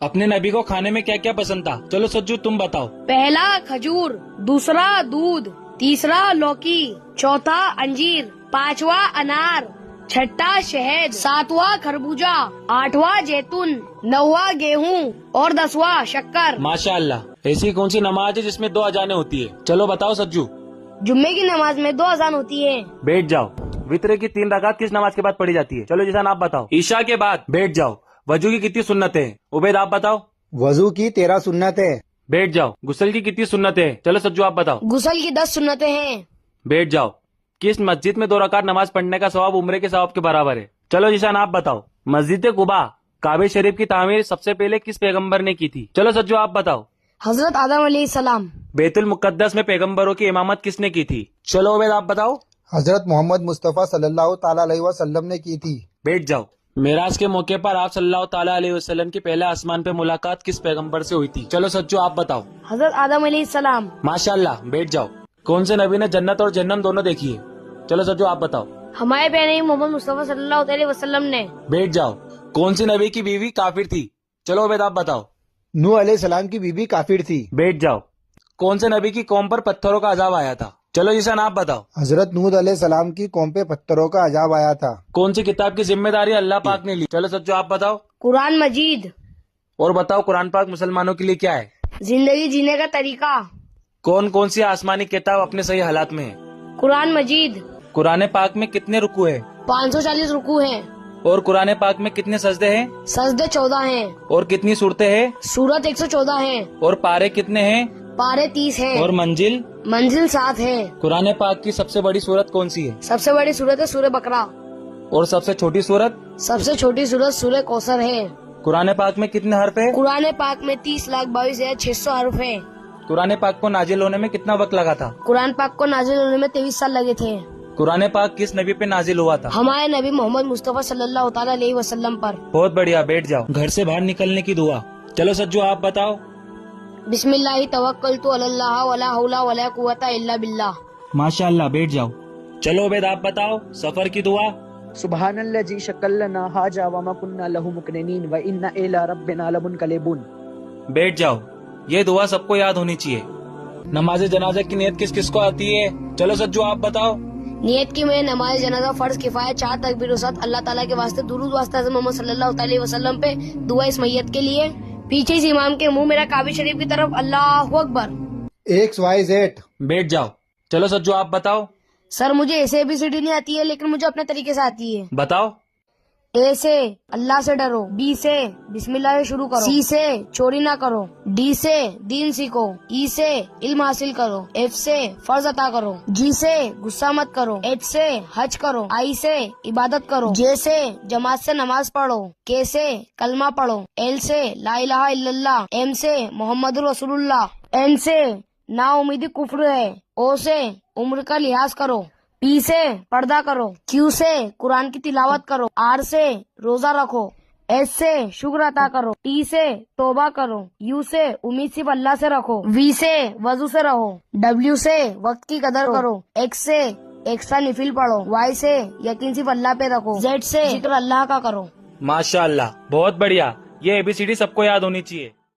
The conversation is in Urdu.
اپنے نبی کو کھانے میں کیا کیا پسند تھا؟ چلو سجو تم بتاؤ۔ پہلا کھجور، دوسرا دودھ، تیسرا لوکی، چوتھا انجیر، پانچواں انار، چھٹا شہد، ساتواں خربوزہ، آٹھواں جیتون، نواں گیہوں اور 10واں شکر۔ ماشاء اللہ۔ ایسی کون سی نماز ہے جس میں 2 اذانیں ہوتی ہے؟ چلو بتاؤ سجو۔ جمعے کی نماز میں 2 اذان ہوتی ہے۔ بیٹھ جاؤ۔ وتر کی 3 رکعت کس نماز کے بعد پڑھی جاتی ہے؟ چلو جیسا آپ بتاؤ۔ عشاء کے بعد۔ بیٹھ جاؤ۔ وضو کی کتنی سنتیں ہیں؟ عبید آپ بتاؤ۔ وضو کی 13 سنتیں۔ بیٹھ جاؤ۔ غسل کی کتنی سنتیں ہیں؟ چلو سجو آپ بتاؤ۔ غسل کی 10 سنتیں ہیں۔ بیٹھ جاؤ۔ کس مسجد میں 2 رکعت نماز پڑھنے کا ثواب عمرے کے ثواب کے برابر ہے؟ چلو جیشان آپ بتاؤ۔ مسجد قباء کعبہ شریف کی تعمیر سب سے پہلے کس پیغمبر نے کی تھی؟ چلو سجو آپ بتاؤ۔ حضرت آدم علیہ السلام۔ بیت المقدس میں پیغمبروں کی امامت کس نے کی تھی؟ چلو عبید آپ بتاؤ۔ حضرت محمد مصطفیٰ صلی اللہ تعالی علیہ وسلم نے کی تھی۔ بیٹھ جاؤ۔ معراج کے موقع پر آپ صلی اللہ تعالیٰ علیہ وسلم کی پہلے آسمان پہ ملاقات کس پیغمبر سے ہوئی تھی؟ چلو سچو آپ بتاؤ۔ حضرت آدم علیہ السلام۔ ماشاء اللہ۔ بیٹھ جاؤ۔ کون سے نبی نے جنت اور جہنم دونوں دیکھی ہے؟ چلو سچو آپ بتاؤ۔ ہمارے پیارے محمد مصطفیٰ صلی اللہ علیہ وسلم نے۔ بیٹھ جاؤ۔ کون سی نبی کی بیوی کافر تھی؟ چلو عبید آپ بتاؤ۔ نوح علیہ السلام کی بیوی کافر تھی۔ بیٹھ جاؤ۔ کون سے نبی کی قوم پر پتھروں کا عذاب آیا تھا؟ چلو جیسا آپ بتاؤ۔ حضرت نوح علیہ السلام کی قوم پہ پتھروں کا عذاب آیا تھا۔ کون سی کتاب کی ذمہ داری اللہ پاک نے لی؟ چلو سچو آپ بتاؤ۔ قرآن مجید۔ اور بتاؤ قرآن پاک مسلمانوں کے لیے کیا ہے؟ زندگی جینے کا طریقہ۔ کون سی آسمانی کتاب اپنے صحیح حالات میں ہے؟ قرآن مجید۔ قرآن پاک میں کتنے رکوع ہیں؟ 540 رکوع ہیں۔ اور قرآن پاک میں کتنے سجدے ہیں؟ سجدے 14 ہیں۔ اور کتنی صورتیں ہیں؟ سورت 114 ہیں۔ اور پارے کتنے ہیں؟ پارے 30 ہیں۔ اور منزل؟ منزل 7 ہے۔ قرآن پاک کی سب سے بڑی سورت کون سی ہے؟ سب سے بڑی سورت ہے سورہ بقرہ۔ اور سب سے چھوٹی سورت؟ سب سے چھوٹی سورت سورہ کوثر ہے۔ قرآن پاک میں کتنے حرف ہیں؟ قرآن پاک میں 30,22,600 حرف ہیں۔ قرآن پاک کو نازل ہونے میں کتنا وقت لگا تھا؟ قرآن پاک کو نازل ہونے میں 23 سال لگے تھے۔ قرآن پاک کس نبی پہ نازل ہوا تھا؟ ہمارے نبی محمد مصطفیٰ صلی اللہ تعالی علیہ وسلم پر۔ بہت بڑھیا۔ بیٹھ جاؤ۔ گھر سے باہر نکلنے کی دعا۔ چلو سجو آپ بتاؤ۔ بسم اللہ توکلت علی اللہ ولا حول ولا قوت الا باللہ۔ ماشاء اللہ۔ بیٹھ جاؤ۔ چلو عبید آپ بتاؤ سفر کی دعا۔ سبحان الذی شکل لنا ھاذا وما كنا له مقرنین وانا الی ربنا لمنقلبون۔ بیٹھ جاؤ۔ یہ دعا سب کو یاد ہونی چاہیے۔ نماز جنازہ کی نیت کس کس کو آتی ہے؟ چلو سجو آپ بتاؤ۔ نیت کی میں نماز جنازہ فرض کفایت 4 تکبیر ساتھ اللہ تعالیٰ کے واسطے درود واسطہ حضرت محمد صلی اللہ علیہ وسلم پہ دعا اس میت کے لیے، پیچھے سے امام کے منہ میرا کعبہ شریف کی طرف، اللہ اکبر۔ XYZ۔ بیٹھ جاؤ۔ چلو سجو آپ بتاؤ۔ سر مجھے ایسے ABCD نہیں آتی ہے، لیکن مجھے اپنے طریقے سے آتی ہے۔ بتاؤ۔ A سے اللہ سے ڈرو، B سے بسم اللہ سے شروع کرو، C سے چوری نہ کرو، D سے دین سیکھو، E سے علم حاصل کرو، F سے فرض عطا کرو، G سے غصہ مت کرو، H سے حج کرو، I سے عبادت کرو، J سے جماعت سے نماز پڑھو، K سے کلمہ پڑھو، L سے لا الہ الا اللہ، M سے محمد رسول اللہ، N سے نا امیدی کفر ہے، O سے عمر کا لحاظ کرو، P سے پردہ کرو، Q سے قرآن کی تلاوت کرو، R سے روزہ رکھو، S سے شکر عطا کرو، T سے توبہ کرو، U سے امید صرف اللہ سے رکھو، V سے وضو سے رہو، W سے وقت کی قدر کرو، X سے ایکسٹرا نفل پڑھو، Y سے یقین صرف اللہ پہ رکھو، Z سے ذکر اللہ کا کرو۔ ماشاء اللہ۔ بہت بڑھیا۔ یہ ABCD سب کو یاد ہونی چاہیے۔